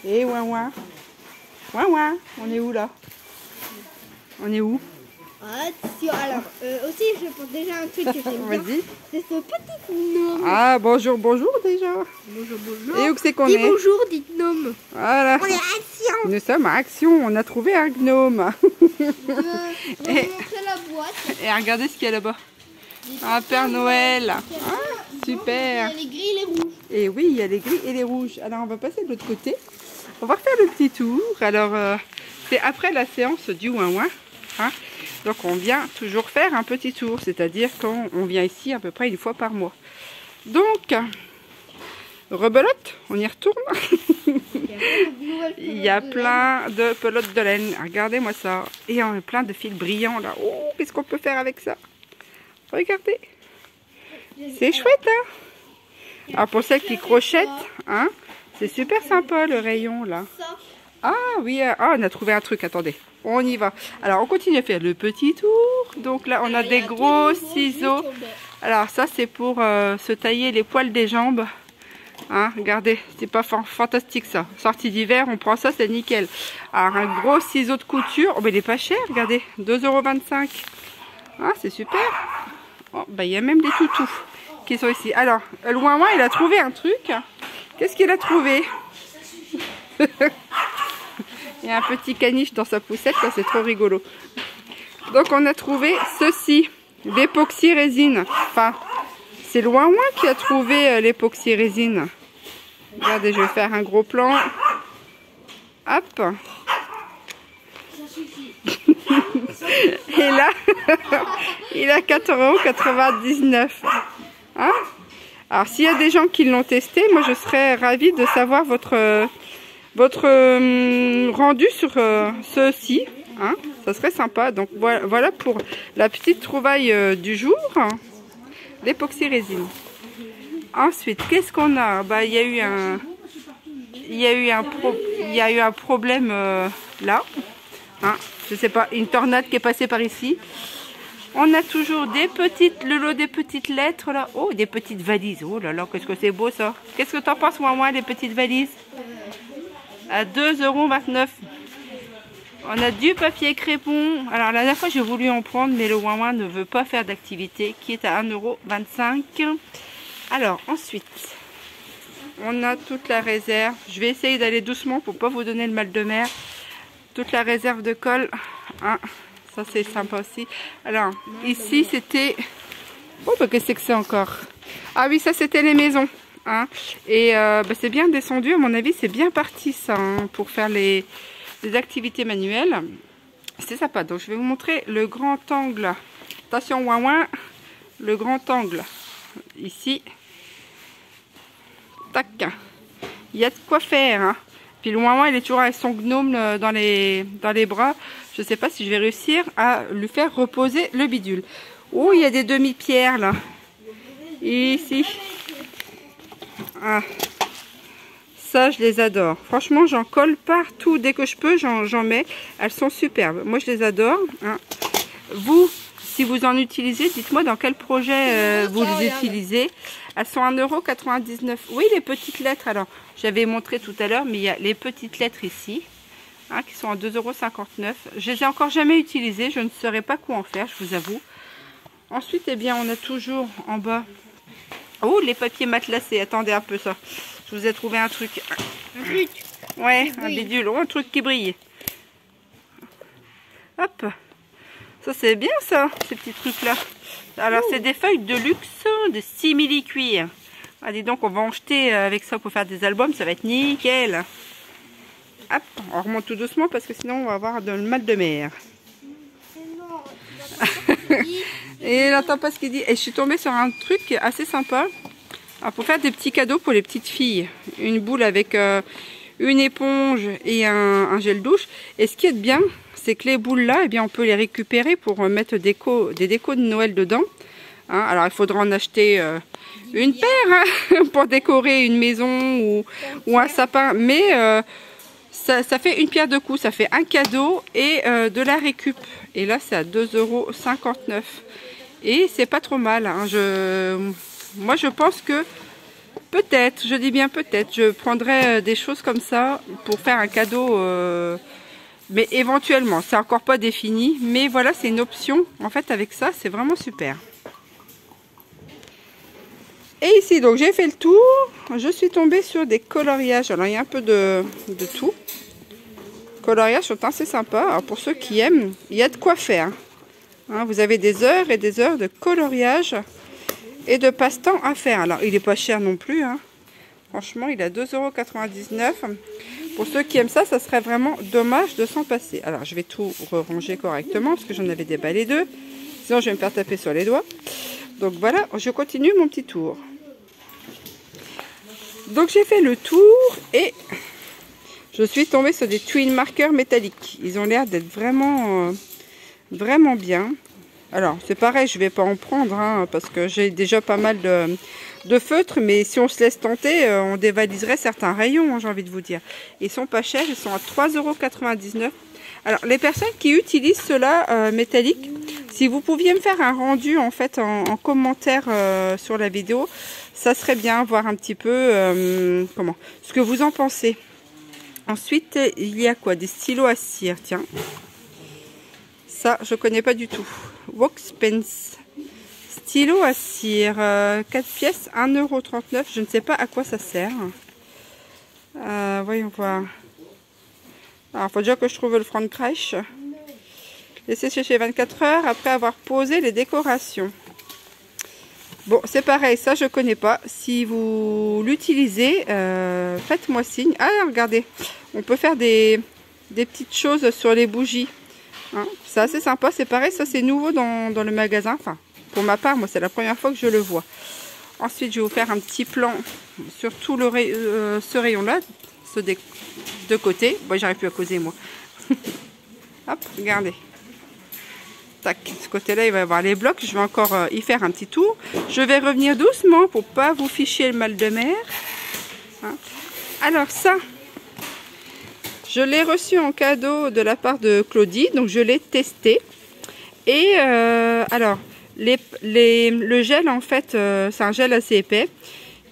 Et ouin ouin. Ouin ouin. On est où là? On est où? Alors, aussi, je pense déjà un truc que j'aime bien. Vas-y. C'est ce petit gnome. Ah, bonjour, bonjour déjà. Bonjour, bonjour. Et où c'est qu'on Dis est? bonjour, dites gnome. Voilà. On est à Action. Nous sommes à Action. On a trouvé un gnome. Je vais vous montrer la boîte. Et regardez ce qu'il y a là-bas. Un Père Noël. Ah, super. Il y a les gris et les rouges. Et oui, il y a les gris et les rouges. Alors, on va passer de l'autre côté. On va refaire le petit tour. Alors, c'est après la séance du ouin ouin. Hein? Donc, on vient toujours faire un petit tour. C'est-à-dire qu'on vient ici à peu près une fois par mois. Donc, rebelote, on y retourne. Il y a plein de pelotes de laine. Regardez-moi ça. Et on a plein de fils brillants là. Oh, qu'est-ce qu'on peut faire avec ça? Regardez. C'est chouette, hein? Alors pour celles qui crochettent, hein, c'est super sympa le rayon là. Ah oui, ah, on a trouvé un truc, attendez. On y va. Alors on continue à faire le petit tour. Donc là on a des gros ciseaux. Alors ça c'est pour se tailler les poils des jambes. Hein, regardez, c'est pas fantastique ça. Sortie d'hiver, on prend ça, c'est nickel. Alors un gros ciseau de couture, oh, mais il est pas cher, regardez, 2,25 €. Ah, c'est super. Oh, bah, il y a même des toutous qui sont ici. Alors, le ouin ouin, il a trouvé un truc. Qu'est-ce qu'il a trouvé? Il y a un petit caniche dans sa poussette, ça c'est trop rigolo. Donc on a trouvé ceci, l'époxy résine. Enfin, c'est le ouin ouin qui a trouvé l'époxy résine. Regardez, je vais faire un gros plan. Hop. Et là, il a 4,99 €. Hein? Alors, s'il y a des gens qui l'ont testé, moi je serais ravie de savoir votre rendu sur ceci. Hein? Ça serait sympa. Donc voilà pour la petite trouvaille du jour. L'époxy résine. Ensuite, qu'est-ce qu'on a? Bah, il y a eu un problème là. Hein? Je sais pas, une tornade qui est passée par ici. On a toujours le lot des petites lettres là. Oh, des petites valises. Oh là là, qu'est-ce que c'est beau ça. Qu'est-ce que t'en penses, moi, des petites valises? À 2,29 €. On a du papier crépon. Alors, la dernière fois, j'ai voulu en prendre, mais le ouin ouin ne veut pas faire d'activité, qui est à 1,25 €. Alors, ensuite, on a toute la réserve. Je vais essayer d'aller doucement pour pas vous donner le mal de mer. Toute la réserve de colle. Hein, ça, c'est sympa aussi. Alors, ici, c'était... Oh, bah, qu'est-ce que c'est encore? Ah oui, ça, c'était les maisons. Hein. Et bah, c'est bien descendu. À mon avis, c'est bien parti, ça, hein, pour faire les activités manuelles. C'est sympa. Donc, je vais vous montrer le grand angle. Attention, ouin ouin. Le grand angle. Ici. Tac. Il y a de quoi faire, hein. Puis le ouin ouin, il est toujours avec son gnome dans les bras. Je ne sais pas si je vais réussir à lui faire reposer le bidule. Oh, il y a des demi-pierres là. Ici. Ah. Ça, je les adore. Franchement, j'en colle partout. Dès que je peux, j'en mets. Elles sont superbes. Moi, je les adore. Hein. Vous, si vous en utilisez, dites-moi dans quel projet vous les utilisez. Elles sont 1,99 €. Oui, les petites lettres. Alors, j'avais montré tout à l'heure, mais il y a les petites lettres ici, hein, qui sont à 2,59 €. Je les ai encore jamais utilisées. Je ne saurais pas quoi en faire, je vous avoue. Ensuite, eh bien, on a toujours en bas... Oh, les papiers matelassés. Attendez un peu ça. Je vous ai trouvé un truc. Un truc? Ouais, un bidule. Oh, un truc qui brille. Hop. Ça, c'est bien, ça, ces petits trucs-là. Alors, c'est des feuilles de luxe de simili-cuir. Ah, dis donc, on va en jeter avec ça pour faire des albums. Ça va être nickel. Hop, on remonte tout doucement parce que sinon, on va avoir le mal de mer. Et là, t'entends pas ce qu'il dit. Et je suis tombée sur un truc assez sympa. Alors, pour faire des petits cadeaux pour les petites filles. Une boule avec une éponge et un gel douche. Et ce qui est bien, c'est que les boules là, eh bien, on peut les récupérer pour mettre des décos de Noël dedans. Hein, alors, il faudra en acheter une paire hein, pour décorer une maison ou un sapin. Mais ça fait une pierre deux coups. Ça fait un cadeau et de la récup. Et là, c'est à 2,59 €. Et c'est pas trop mal. Hein. Moi, je pense que Peut-être, je dis bien peut-être, je prendrai des choses comme ça pour faire un cadeau, mais éventuellement, c'est encore pas défini, mais voilà, c'est une option, en fait, avec ça, c'est vraiment super. Et ici, donc, j'ai fait le tour, je suis tombée sur des coloriages, alors il y a un peu de tout. Les coloriages sont assez sympas, alors pour ceux qui aiment, il y a de quoi faire. Hein, vous avez des heures et des heures de coloriage et de passe-temps à faire. Alors, il n'est pas cher non plus. Hein. Franchement, il est à 2,99 €. Pour ceux qui aiment ça, ça serait vraiment dommage de s'en passer. Alors, je vais tout ranger correctement parce que j'en avais déballé 2. Sinon, je vais me faire taper sur les doigts. Donc, voilà, je continue mon petit tour. Donc, j'ai fait le tour et je suis tombée sur des twin marqueurs métalliques. Ils ont l'air d'être vraiment, vraiment bien. Alors, c'est pareil, je ne vais pas en prendre, hein, parce que j'ai déjà pas mal de feutres, mais si on se laisse tenter, on dévaliserait certains rayons, hein, j'ai envie de vous dire. Ils sont pas chers, ils sont à 3,99 €. Alors, les personnes qui utilisent cela métallique, si vous pouviez me faire un rendu, en fait, en commentaire sur la vidéo, ça serait bien, voir un petit peu ce que vous en pensez. Ensuite, il y a quoi? Des stylos à cire, tiens. Ça, je connais pas du tout. Workpens. Stylo à cire. 4 pièces, 1,39 €. Je ne sais pas à quoi ça sert. Voyons voir. Alors, il faut déjà que je trouve le front crash. Laissez sécher 24 heures après avoir posé les décorations. Bon, c'est pareil, ça je connais pas. Si vous l'utilisez, faites-moi signe. Ah, regardez, on peut faire des petites choses sur les bougies. Hein, c'est assez sympa, c'est pareil, ça c'est nouveau dans le magasin. Enfin, pour ma part, moi c'est la première fois que je le vois. Ensuite, je vais vous faire un petit plan sur tout ce rayon-là, ceux des deux côtés. Bon, j'arrive plus à causer moi. Hop, regardez. Tac, ce côté-là, il va y avoir les blocs. Je vais encore y faire un petit tour. Je vais revenir doucement pour pas vous ficher le mal de mer. Hein. Alors ça, je l'ai reçu en cadeau de la part de Claudie, donc je l'ai testé. Et alors, le gel, en fait, c'est un gel assez épais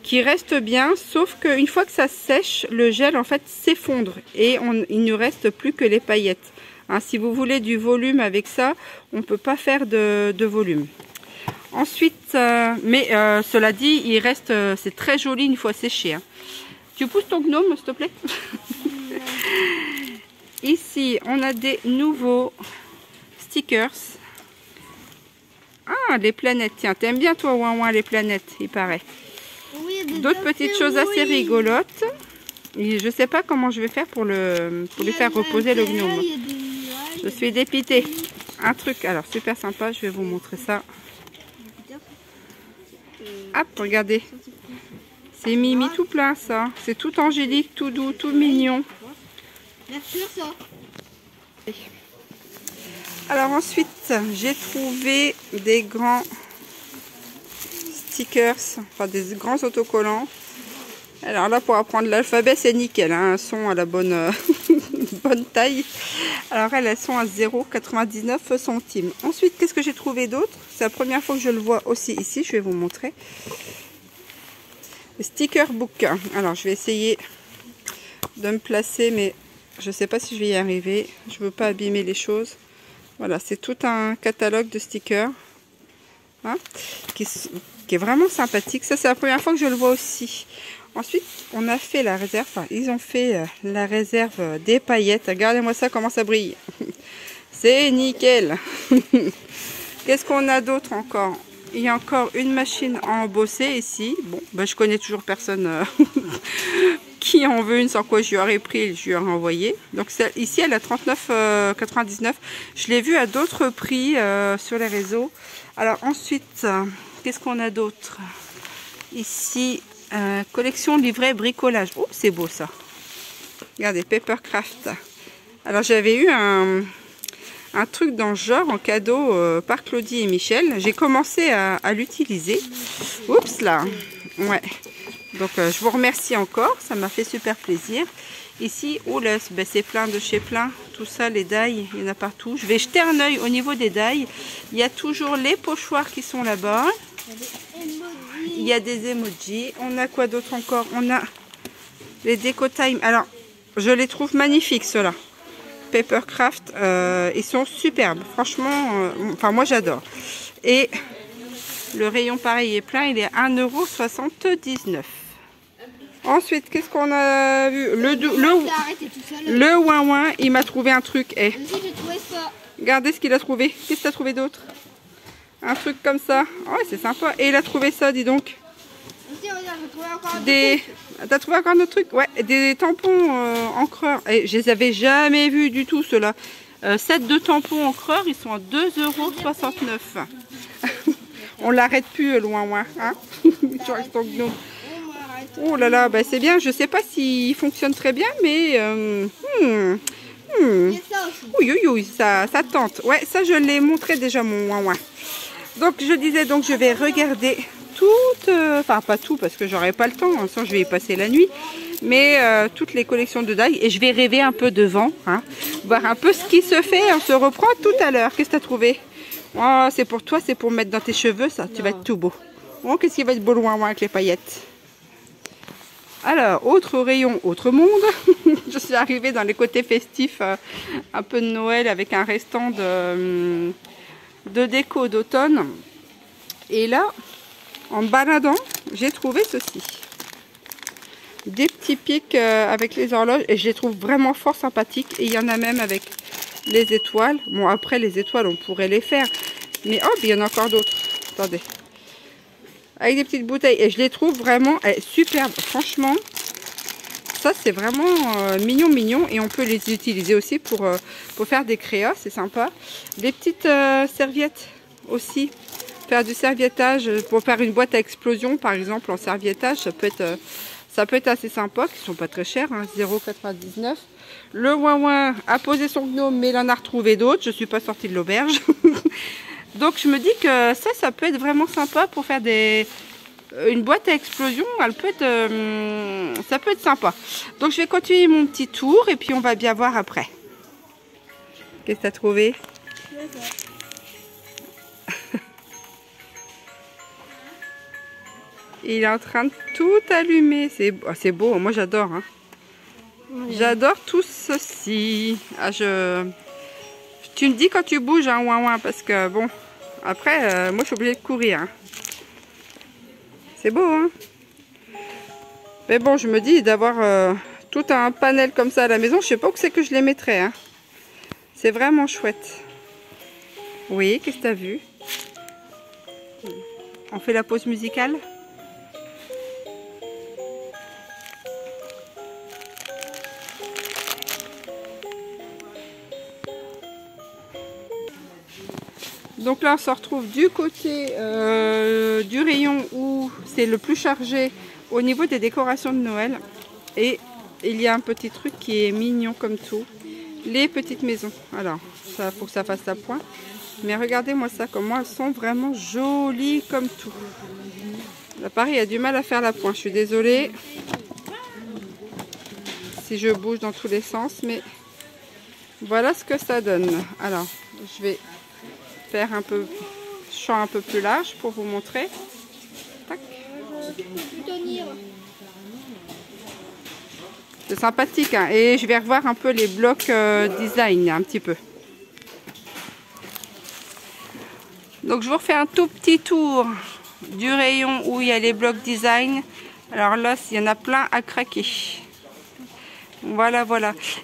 qui reste bien, sauf qu'une fois que ça sèche, le gel, en fait, s'effondre et il ne reste plus que les paillettes. Hein, si vous voulez du volume avec ça, on ne peut pas faire de volume. Ensuite, cela dit, il reste, c'est très joli une fois séché. Hein. Tu pousses ton gnome, s'il te plaît? Ici, on a des nouveaux stickers. Ah, les planètes. Tiens, t'aimes bien toi, ouin ouin, les planètes, il paraît. Oui, d'autres petites choses assez rigolotes. Et je sais pas comment je vais faire pour lui faire reposer le gnome. Je suis dépitée. Un truc, alors super sympa, je vais vous montrer ça. Hop, regardez. C'est Mimi tout plein ça. C'est tout angélique, tout doux, tout mignon. Merci ça. Alors ensuite, j'ai trouvé des grands stickers, enfin des grands autocollants. Alors là, pour apprendre l'alphabet, c'est nickel, hein, elles sont à la bonne, bonne taille. Alors elles sont à 0,99 centimes. Ensuite, qu'est-ce que j'ai trouvé d'autre? C'est la première fois que je le vois aussi ici, je vais vous montrer. Le sticker book. Alors je vais essayer de me placer, mais je ne sais pas si je vais y arriver. Je ne veux pas abîmer les choses. Voilà, c'est tout un catalogue de stickers. Hein, qui est vraiment sympathique. Ça, c'est la première fois que je le vois aussi. Ensuite, on a fait la réserve. Enfin, ils ont fait la réserve des paillettes. Regardez-moi ça, comment ça brille. C'est nickel. Qu'est-ce qu'on a d'autre encore? Il y a encore une machine à embosser ici. Bon, ben, je connais toujours personne qui en veut une, sans quoi je lui aurais pris, je lui aurais envoyé. Donc ici, elle est à 39,99 €. Je l'ai vue à d'autres prix sur les réseaux. Alors ensuite, qu'est-ce qu'on a d'autre? Ici, collection livret bricolage. Oh, c'est beau ça. Regardez, Papercraft. Alors j'avais eu un truc dans ce genre en cadeau par Claudie et Michel. J'ai commencé à l'utiliser. Oups là. Ouais. Donc je vous remercie encore. Ça m'a fait super plaisir. Ici, oh là, ben, c'est plein de chez plein. Tout ça, les dailles, il y en a partout. Je vais jeter un œil au niveau des dailles. Il y a toujours les pochoirs qui sont là-bas. il y a des emojis. On a quoi d'autre encore? On a les Déco Time. Alors, je les trouve magnifiques, ceux-là. Papercraft, ils sont superbes. Franchement, enfin, moi, j'adore. Et le rayon, pareil, est plein. Il est à 1,79 €. Ensuite, qu'est-ce qu'on a vu? Le ouin-ouin, il m'a trouvé un truc. Aussi, j'ai trouvé ça. Regardez ce qu'il a trouvé. Qu'est-ce que tu as trouvé d'autre? Un truc comme ça. Ouais, c'est sympa. Et il a trouvé ça, dis donc. Aussi, regarde, j'ai trouvé encore un Des... T'as trouvé encore un autre truc? Ouais, des tampons encreurs. Et je les avais jamais vus du tout, ceux-là. 7 de tampons encreurs, ils sont à 2,69 €. On l'arrête plus, loin, hein? Tu restes ton gnome. Oh là là, bah c'est bien. Je sais pas s'il fonctionne très bien, mais... Il y a ça aussi. Oui, ça tente. Ouais, ça je l'ai montré déjà, mon ouin-ouin. Donc je disais, donc je vais regarder toutes, enfin pas tout parce que j'aurai pas le temps, sinon je vais y passer la nuit, mais toutes les collections de die et je vais rêver un peu devant, hein, voir un peu ce qui se fait. On se reprend tout à l'heure. Qu'est-ce que tu as trouvé? Oh, c'est pour toi, c'est pour mettre dans tes cheveux, ça. Tu vas être tout beau. Oh, qu'est-ce qui va être beau, loin avec les paillettes? Alors, autre rayon, autre monde. Je suis arrivée dans les côtés festifs, un peu de Noël avec un restant de déco d'automne. Et là, en baladant, j'ai trouvé ceci. Des petits pics avec les horloges. Et je les trouve vraiment fort sympathiques. Et il y en a même avec les étoiles. Bon, après, les étoiles, on pourrait les faire. Mais hop, il y en a encore d'autres. Attendez. Avec des petites bouteilles. Et je les trouve vraiment superbes. Franchement, ça c'est vraiment mignon. Et on peut les utiliser aussi pour faire des créas. C'est sympa. Des petites serviettes aussi. Faire du serviettage. Pour faire une boîte à explosion par exemple en serviettage. Ça peut être assez sympa. Qui ne sont pas très chers. Hein, 0,99 €. Le ouin-ouin a posé son gnome. Mais il en a retrouvé d'autres. Je ne suis pas sortie de l'auberge. Donc je me dis que ça peut être vraiment sympa pour faire une boîte à explosion. Elle peut être, ça peut être sympa. Donc je vais continuer mon petit tour et puis on va bien voir après. Qu'est-ce que tu as trouvé? Il est en train de tout allumer. C'est beau, moi j'adore. Hein. J'adore tout ceci. Ah, tu me dis quand tu bouges, hein, ouin, parce que bon, après, moi je suis obligée de courir. Hein. C'est beau, hein? Mais bon, je me dis d'avoir tout un panel comme ça à la maison, je sais pas où c'est que je les mettrais. Hein. C'est vraiment chouette. Oui, qu'est-ce que tu as vu? On fait la pause musicale? Donc là, on se retrouve du côté du rayon où c'est le plus chargé au niveau des décorations de Noël. Et il y a un petit truc qui est mignon comme tout. Les petites maisons. Alors, ça faut que ça fasse à point. Mais regardez-moi ça, comment elles sont vraiment jolies comme tout. Là, pareil, il y a du mal à faire la pointe. Je suis désolée si je bouge dans tous les sens. Mais voilà ce que ça donne. Alors, je vais faire un peu champ un peu plus large pour vous montrer. Tac. C'est sympathique hein. Et je vais revoir un peu les blocs design un petit peu. Donc je vous refais un tout petit tour du rayon où il y a les blocs design. Alors là il y en a plein à craquer. Voilà.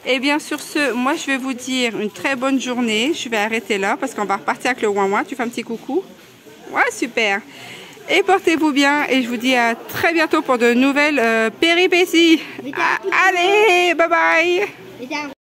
Et bien sur ce, moi je vais vous dire une très bonne journée. Je vais arrêter là parce qu'on va repartir avec le ouin-ouin. Tu fais un petit coucou? Ouais, super. Et portez-vous bien et je vous dis à très bientôt pour de nouvelles péripéties. Allez, bye bye.